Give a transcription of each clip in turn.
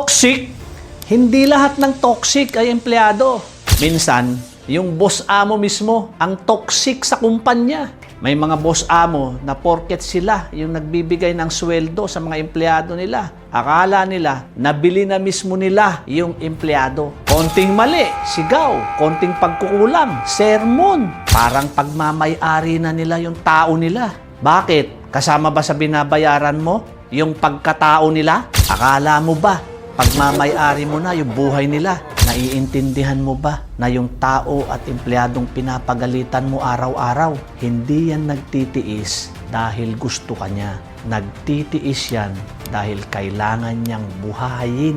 Toxic? Hindi lahat ng toxic ay empleyado. Minsan, yung boss amo mismo ang toxic sa kumpanya. May mga boss amo na porket sila yung nagbibigay ng sweldo sa mga empleyado nila. Akala nila, nabili na mismo nila yung empleyado. Konting mali, sigaw. Konting pagkukulang, sermon. Parang pagmamay-ari na nila yung tao nila. Bakit? Kasama ba sa binabayaran mo yung pagkatao nila? Akala mo ba pagmamay-ari mo na yung buhay nila? Naiintindihan mo ba na yung tao at empleyadong pinapagalitan mo araw-araw, hindi yan nagtitiis dahil gusto ka niya. Nagtitiis yan dahil kailangan niyang buhayin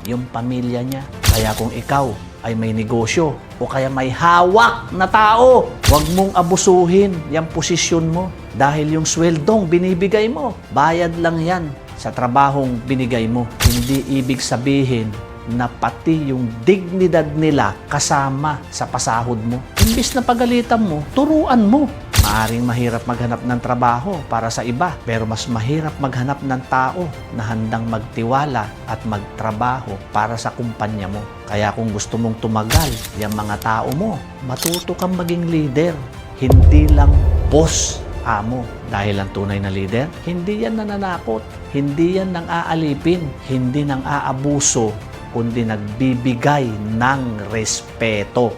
yung pamilya niya. Kaya kung ikaw ay may negosyo o kaya may hawak na tao, huwag mong abusuhin yung posisyon mo dahil yung sweldong binibigay mo, bayad lang yan sa trabahong binigay mo. Hindi ibig sabihin na pati yung dignidad nila kasama sa pasahod mo. Imbis na pagalitan mo, turuan mo. Maaring mahirap maghanap ng trabaho para sa iba, pero mas mahirap maghanap ng tao na handang magtiwala at magtrabaho para sa kumpanya mo. Kaya kung gusto mong tumagal yung mga tao mo, matuto kang maging leader, hindi lang boss, amo. Dahil ang tunay na leader, hindi yan nananakot, hindi yan nang aalipin, hindi nang aabuso, kundi nagbibigay ng respeto.